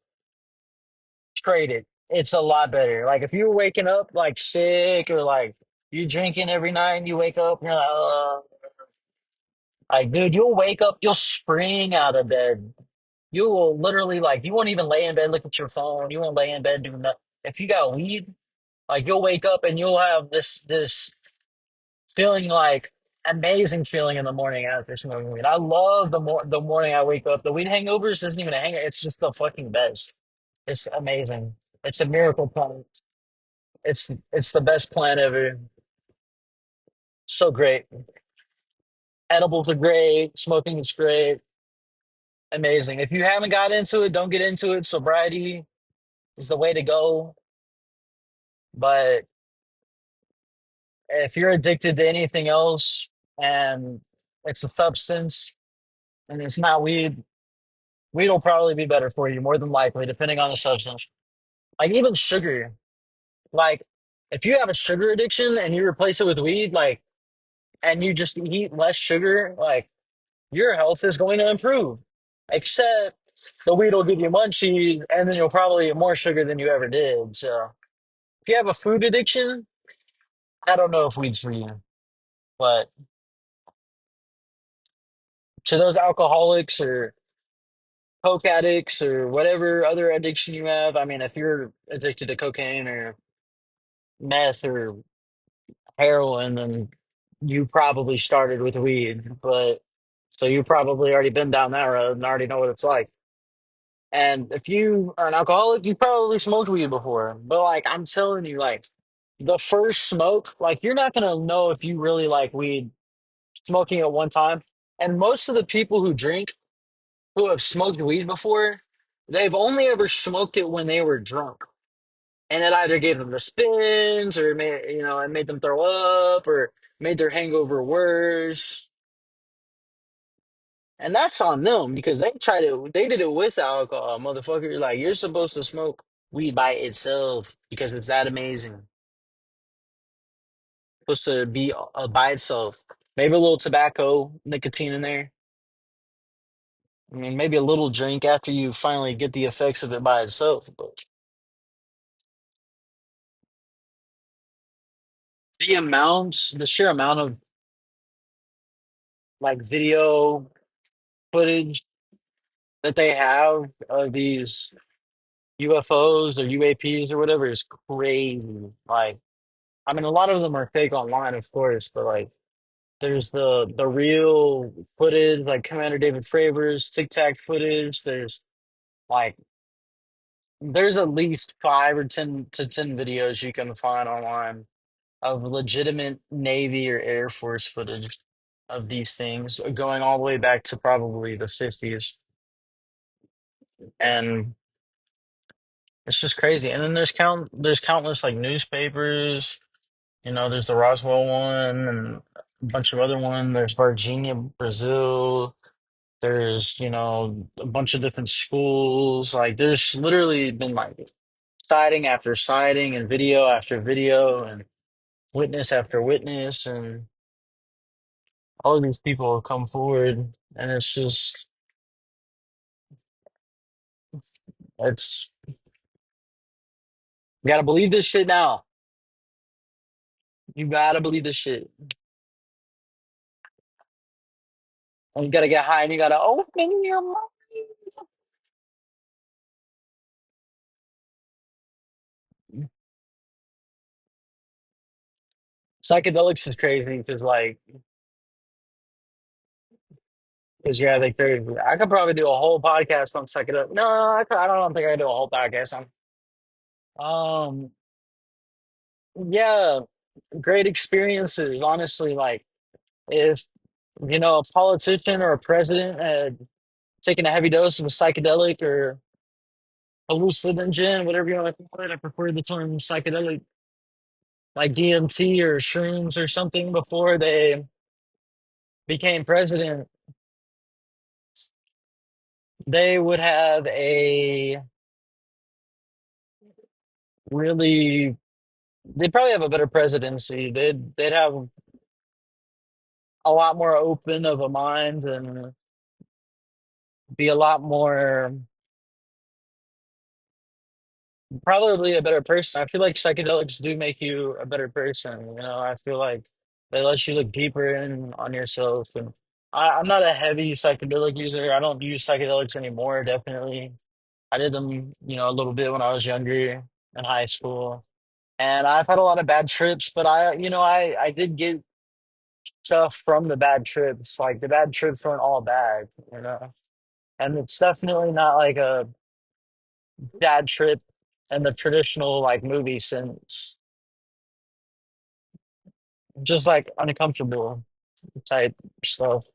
trade it. It's a lot better. Like if you're waking up like sick, or like you drinking every night and you wake up and you're like, dude, you'll wake up, you'll spring out of bed. You will literally like, you won't even lay in bed, look at your phone. You won't lay in bed doing nothing. If you got weed, like you'll wake up and you'll have this feeling, like amazing feeling in the morning after smoking weed. I love the morning I wake up. The weed hangovers isn't even a hangover. It's just the fucking best. It's amazing. It's a miracle plant. It's the best plant ever. So great. Edibles are great. Smoking is great. Amazing. If you haven't got into it, don't get into it. Sobriety is the way to go. But if you're addicted to anything else and it's a substance and it's not weed, weed will probably be better for you, more than likely, depending on the substance. Like even sugar. Like if you have a sugar addiction and you replace it with weed, like, and you just eat less sugar, like your health is going to improve. Except the weed will give you munchies, and then you'll probably eat more sugar than you ever did. So if you have a food addiction, I don't know if weed's for you. But to those alcoholics or coke addicts or whatever other addiction you have, I mean, if you're addicted to cocaine or meth or heroin, then you probably started with weed. But so you probably already been down that road and already know what it's like. And if you are an alcoholic, you probably smoked weed before. But like I'm telling you, like the first smoke, like you're not gonna know if you really like weed smoking at one time. And most of the people who drink who have smoked weed before, they've only ever smoked it when they were drunk. And it either gave them the spins, or it made them throw up, or made their hangover worse. And that's on them because they did it with alcohol, motherfucker. Like you're supposed to smoke weed by itself because it's that amazing. Supposed to be by itself. Maybe a little tobacco, nicotine in there. I mean, maybe a little drink after you finally get the effects of it by itself. But the sheer amount of like video footage that they have of these UFOs or UAPs or whatever is crazy. Like, I mean, a lot of them are fake online, of course, but like, there's the real footage, like Commander David Fravor's Tic Tac footage. Like, there's at least 5 or 10 videos you can find online of legitimate Navy or Air Force footage of these things, going all the way back to probably the 50s. And it's just crazy. And then there's countless like newspapers. There's the Roswell one and a bunch of other ones. There's Virginia, Brazil. There's, a bunch of different schools. Like there's literally been like sighting after sighting and video after video and witness after witness, and all of these people have come forward, and it's just It's you gotta believe this shit now. You gotta believe this shit. And you gotta get high and you gotta open your mind. Psychedelics is crazy because yeah, they crazy. I could probably do a whole podcast on psychedelics. No, I don't think I could do a whole podcast on. Um, yeah, great experiences. Honestly, like if a politician or a president had taken a heavy dose of a psychedelic or hallucinogen, whatever you want to call it. I prefer the term psychedelic, like DMT or shrooms or something before they became president. They would have a really, they'd probably have a better presidency. They'd have a lot more open of a mind and be a lot more, probably a better person. I feel like psychedelics do make you a better person. I feel like they let you look deeper in on yourself. And I'm not a heavy psychedelic user. I don't use psychedelics anymore, definitely. I did them, a little bit when I was younger in high school. And I've had a lot of bad trips, but I did get stuff from the bad trips. Like the bad trips weren't all bad. And it's definitely not like a bad trip in the traditional like movie sense. Just like uncomfortable type stuff.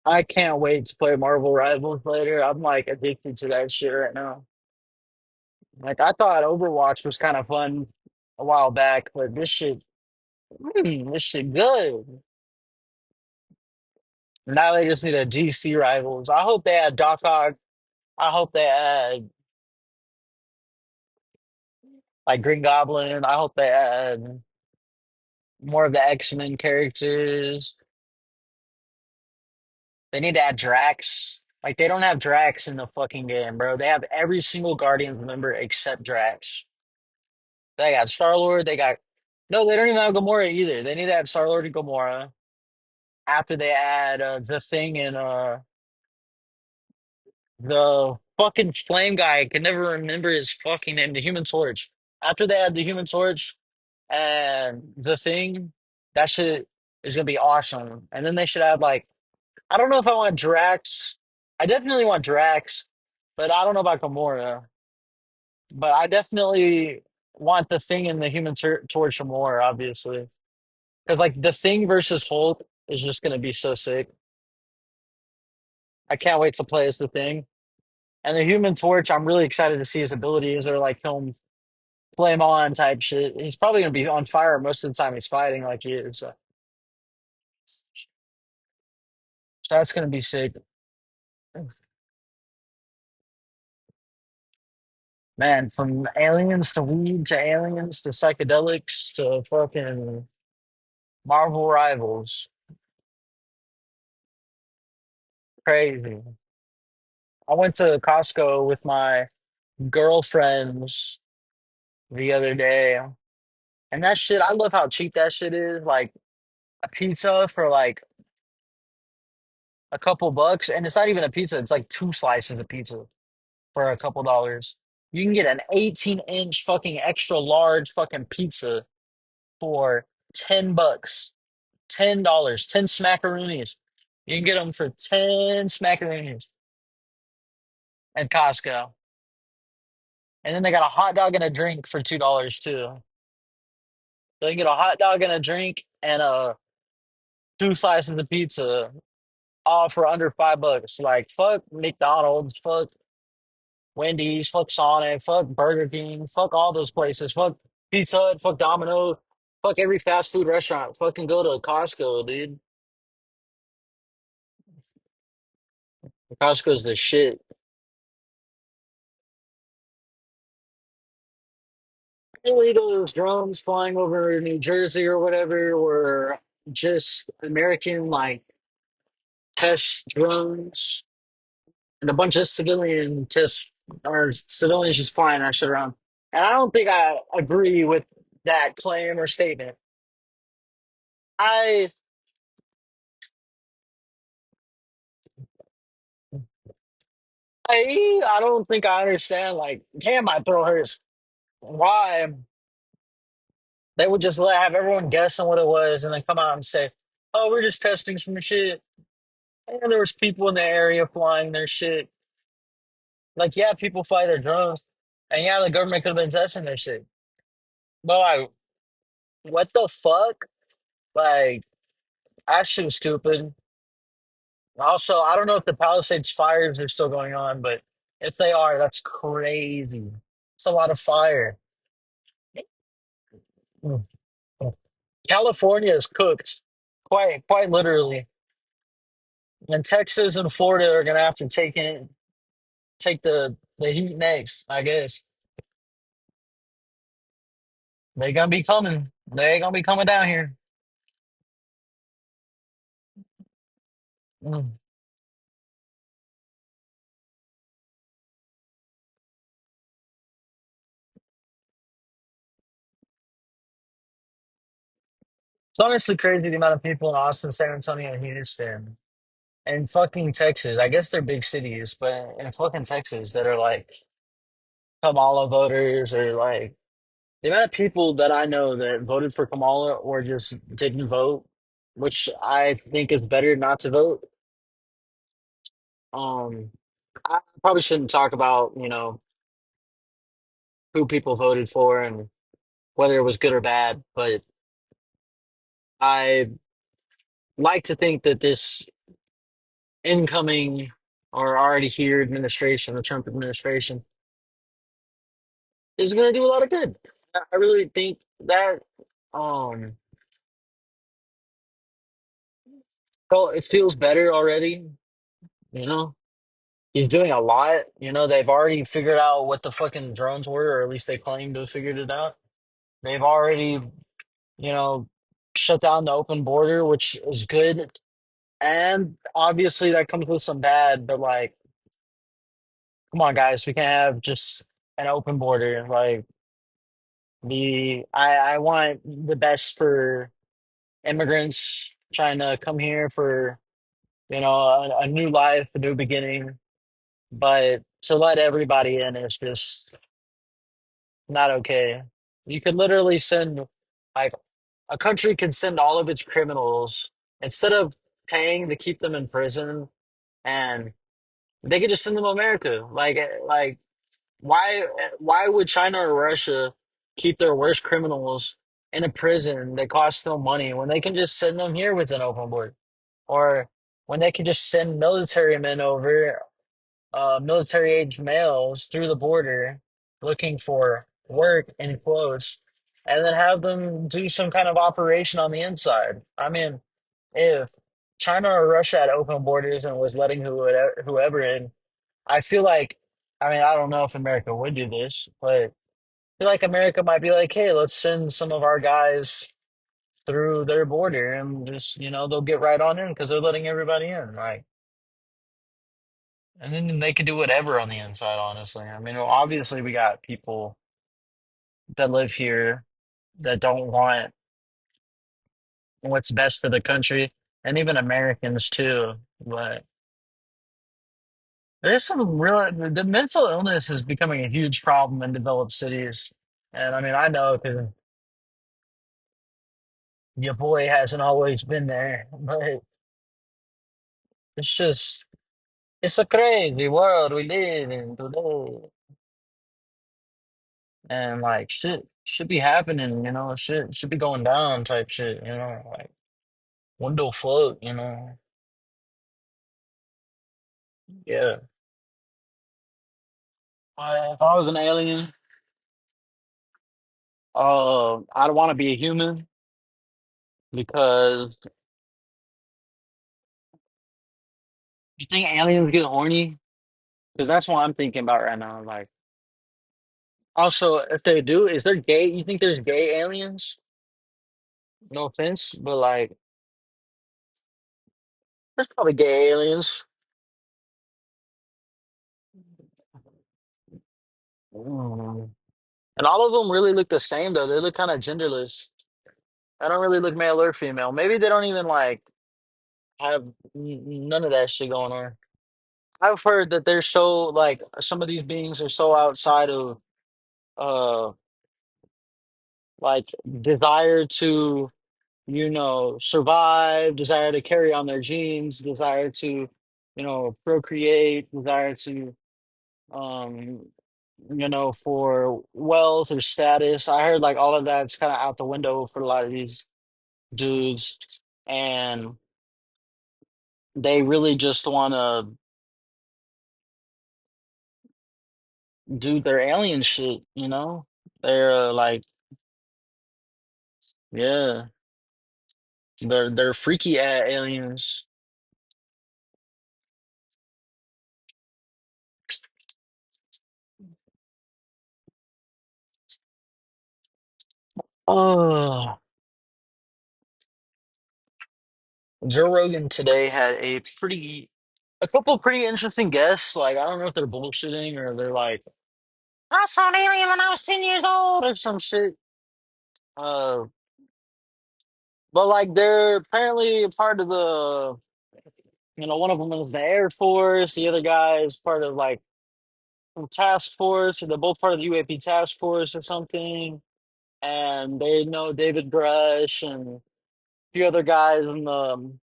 I can't wait to play Marvel Rivals later. I'm like addicted to that shit right now. Like I thought Overwatch was kind of fun a while back, but this shit good. Now they just need a DC Rivals. I hope they add Doc Ock. I hope they add like Green Goblin. I hope they add more of the X-Men characters. They need to add Drax. Like they don't have Drax in the fucking game, bro. They have every single Guardians member except Drax. They got Star Lord. They got no. They don't even have Gamora either. They need to add Star Lord and Gamora after they add the Thing and the fucking Flame guy. I can never remember his fucking name. The Human Torch. After they add the Human Torch and the Thing, that shit is gonna be awesome. And then they should add like I don't know if I want Drax. I definitely want Drax, but I don't know about Gamora. But I definitely want the Thing and the Torch more, obviously, because like the Thing versus Hulk is just gonna be so sick. I can't wait to play as the Thing and the Human Torch. I'm really excited to see his abilities or like him flame on type shit. He's probably gonna be on fire most of the time he's fighting like he is. So that's gonna be sick, man. From aliens to weed to aliens to psychedelics to fucking Marvel Rivals. Crazy. I went to Costco with my girlfriends the other day, and that shit, I love how cheap that shit is. Like a pizza for like a couple bucks, and it's not even a pizza, it's like two slices of pizza for a couple dollars. You can get an 18-inch fucking extra large fucking pizza for 10 bucks, $10, 10 smackaroonies. You can get them for 10 smackaroonies at Costco. And then they got a hot dog and a drink for $2 too. So you can get a hot dog and a drink and two slices of pizza all for under $5. Like fuck McDonald's, fuck Wendy's, fuck Sonic, fuck Burger King, fuck all those places, fuck Pizza Hut, fuck Domino's, fuck every fast food restaurant. Fucking go to Costco, dude. Costco's the shit. Apparently those drones flying over New Jersey or whatever were just American like test drones and a bunch of civilian test or civilians just flying that shit around. And I don't think I agree with that claim or statement. I I don't think I understand like damn my throat hurts. Why they would just let have everyone guess on what it was and then come out and say, "Oh, we're just testing some shit." And there was people in the area flying their shit. Like, yeah, people fly their drones, and yeah, the government could have been testing their shit. But like, what the fuck? Like, that shit was stupid. Also, I don't know if the Palisades fires are still going on, but if they are, that's crazy. It's a lot of fire. Mm. California is cooked, quite literally. And Texas and Florida are gonna have to take the heat next, I guess. They gonna be coming. They gonna be coming down here. Mm. It's honestly crazy the amount of people in Austin, San Antonio, and Houston, and fucking Texas. I guess they're big cities, but in fucking Texas that are like Kamala voters or like the amount of people that I know that voted for Kamala or just didn't vote, which I think is better not to vote. Um, I probably shouldn't talk about, who people voted for and whether it was good or bad, but I like to think that this incoming or already here administration, the Trump administration, is going to do a lot of good. I really think that. Um, well, it feels better already. You know, he's doing a lot. They've already figured out what the fucking drones were, or at least they claim to have figured it out. They've already, you know, shut down the open border, which is good. And obviously that comes with some bad, but like, come on, guys, we can't have just an open border. Like, I want the best for immigrants trying to come here for a new life, a new beginning. But to let everybody in is just not okay. You could literally send like a country can send all of its criminals instead of paying to keep them in prison, and they could just send them to America. Like why why would China or Russia keep their worst criminals in a prison that costs them money when they can just send them here with an open board? Or when they can just send military men over, military age males through the border looking for work and clothes, and then have them do some kind of operation on the inside. I mean, if China or Russia had open borders and was letting whoever in, I feel like, I mean, I don't know if America would do this, but I feel like America might be like, hey, let's send some of our guys through their border and just, they'll get right on in because they're letting everybody in. Like, and then they could do whatever on the inside, honestly. I mean, well, obviously, we got people that live here that don't want what's best for the country, and even Americans too. But there's some real, the mental illness is becoming a huge problem in developed cities. And I mean, I know because your boy hasn't always been there, but it's just, it's a crazy world we live in today. And like shit should be happening, shit should be going down type shit, like window float, yeah. If I was an alien, I'd want to be a human because you think aliens get horny? Because that's what I'm thinking about right now. Like, Also, if they do, is there gay? You think there's gay aliens? No offense, but like, there's probably gay aliens. Mm. And all of them really look the same though. They look kind of genderless. I don't really look male or female. Maybe they don't even like have none of that shit going on. I've heard that they're so like some of these beings are so outside of uh like desire to survive, desire to carry on their genes, desire to procreate, desire to um for wealth or status. I heard like all of that's kind of out the window for a lot of these dudes, and they really just want to do their alien shit, they're like, yeah, they're freaky aliens. Oh, Joe Rogan today had a couple pretty interesting guests. Like, I don't know if they're bullshitting or they're like, I saw an alien when I was 10 years old or some shit. Uh, but like, they're apparently a part of one of them is the Air Force, the other guy is part of like some task force, or they're both part of the UAP task force or something. And they know David Grush and a few other guys in the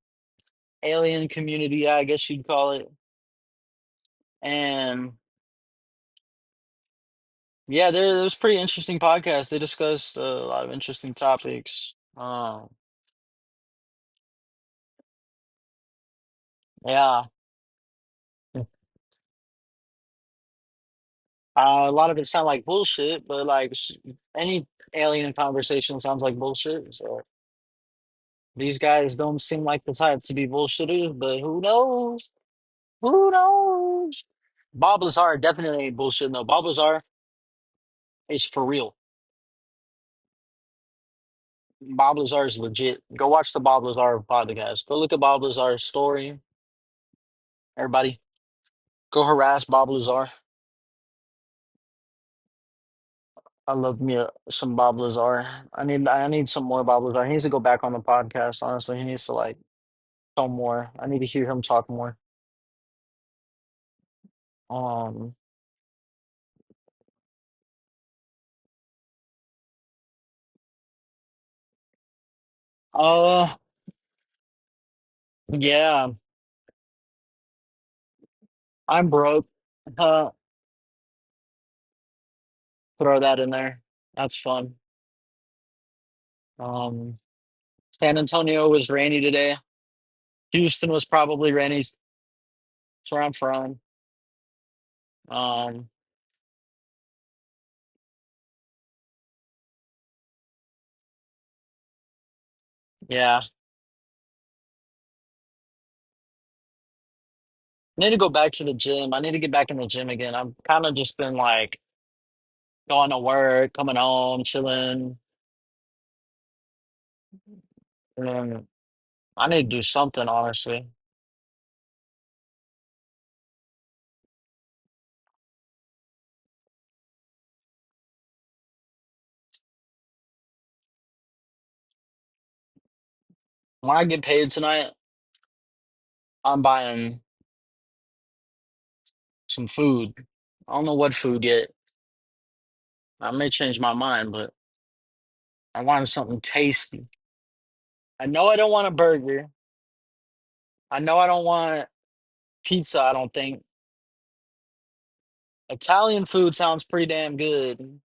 alien community, I guess you'd call it. And yeah, it was a pretty interesting podcast. They discussed a lot of interesting topics. Yeah, a lot of it sound like bullshit, but like any alien conversation sounds like bullshit. So these guys don't seem like the type to be bullshitters, but who knows? Who knows? Bob Lazar definitely ain't bullshit. No, Bob Lazar is for real. Bob Lazar is legit. Go watch the Bob Lazar podcast. Go look at Bob Lazar's story. Everybody, go harass Bob Lazar. I love me some Bob Lazar. I need some more Bob Lazar. He needs to go back on the podcast. Honestly, he needs to like tell more. I need to hear him talk more. Um. Uh. Yeah. I'm broke. Uh. Throw that in there. That's fun. Um. San Antonio was rainy today. Houston was probably rainy. That's where I'm from. Um. Yeah. I need to go back to the gym. I need to get back in the gym again. I've kind of just been like going to work, coming home, chilling. And I need to do something, honestly. When I get paid tonight, I'm buying some food. I don't know what food yet. I may change my mind, but I want something tasty. I know I don't want a burger. I know I don't want pizza, I don't think. Italian food sounds pretty damn good.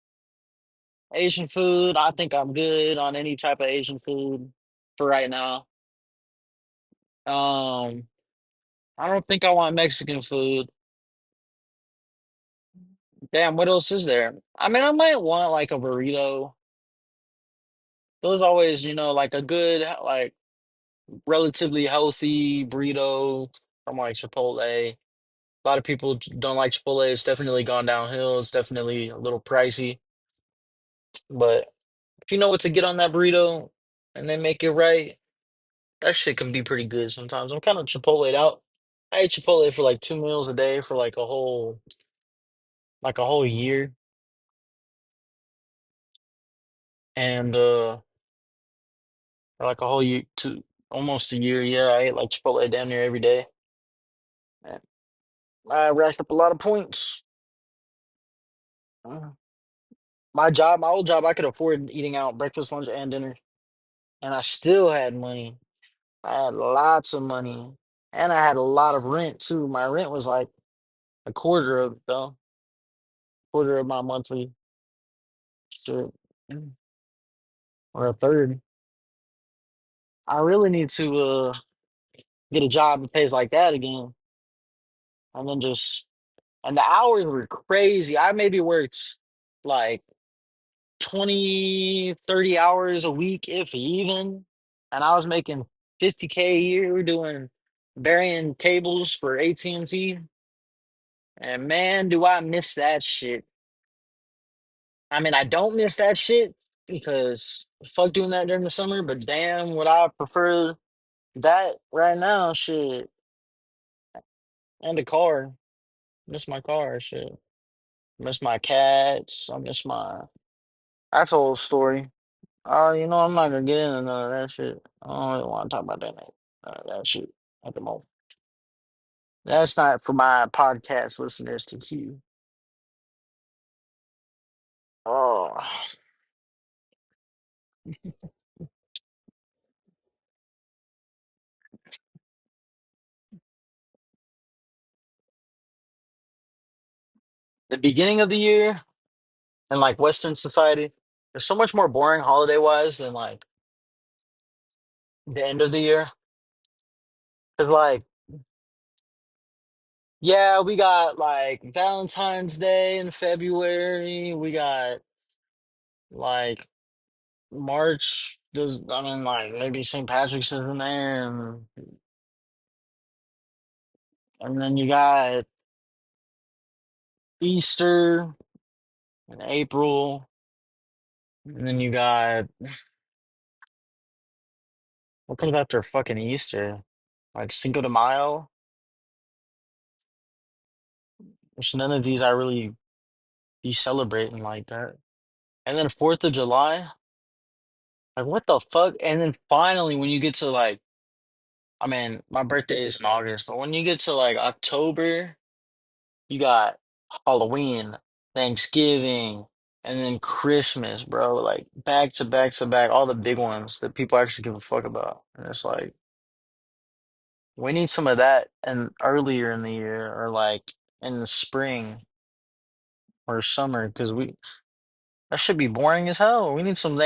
Asian food, I think I'm good on any type of Asian food for right now. Um, I don't think I want Mexican food. Damn, what else is there? I mean, I might want like a burrito. Those always, like a good, like relatively healthy burrito from like Chipotle. A lot of people don't like Chipotle. It's definitely gone downhill. It's definitely a little pricey. But if you know what to get on that burrito and they make it right, that shit can be pretty good sometimes. I'm kind of Chipotle'd out. I ate Chipotle for like 2 meals a day for like a whole year. And for like a whole year to almost a year, yeah, I ate like Chipotle damn near every day. And I racked up a lot of points. Uh, my old job, I could afford eating out breakfast, lunch, and dinner. And I still had money. I had lots of money. And I had a lot of rent too. My rent was like a quarter of my monthly shit. Or a third. I really need to get a job that pays like that again. And then just and the hours were crazy. I maybe worked like 20, 30 hours a week, if even. And I was making 50K a year doing burying cables for AT&T. And man, do I miss that shit. I mean, I don't miss that shit because fuck doing that during the summer, but damn, would I prefer that right now, shit. And the car. Miss my car, shit. Miss my cats. I miss my. That's a whole story. I'm not gonna get into none of that shit. I don't really want to talk about that shit at the moment. That's not for my podcast listeners to hear. Oh, the beginning of the year in like Western society is so much more boring holiday wise than like the end of the year. Cause like, yeah, we got like Valentine's Day in February. We got like March. Does I mean like maybe St. Patrick's is in there, and then you got Easter in April, and then you got what comes after fucking Easter? Like Cinco de Mayo, which none of these I really be celebrating like that. And then Fourth of July, like what the fuck? And then finally, when you get to like, I mean, my birthday is in August, but when you get to like October, you got Halloween, Thanksgiving, and then Christmas, bro. Like back to back to back, all the big ones that people actually give a fuck about. And it's like we need some of that and earlier in the year or like in the spring or summer because we that should be boring as hell. We need some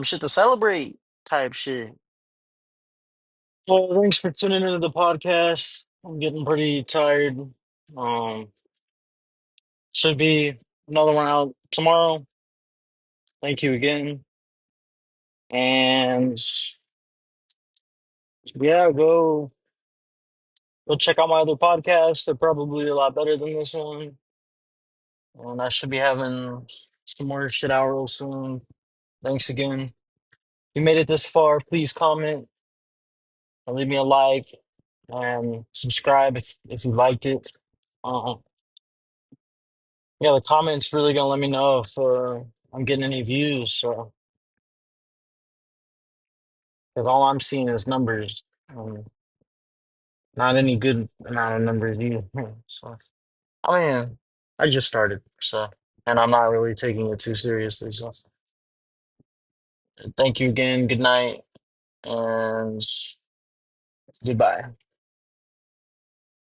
shit to celebrate type shit. Well, thanks for tuning into the podcast. I'm getting pretty tired. Um, should be another one out tomorrow. Thank you again. And yeah, go check out my other podcasts. They're probably a lot better than this one. And I should be having some more shit out real soon. Thanks again. If you made it this far, please comment and leave me a like and subscribe if you liked it. Uh, yeah, the comments really gonna let me know if I'm getting any views. So, because all I'm seeing is numbers, not any good amount of numbers either. So, I mean, I just started, so, and I'm not really taking it too seriously. So, thank you again. Good night and goodbye.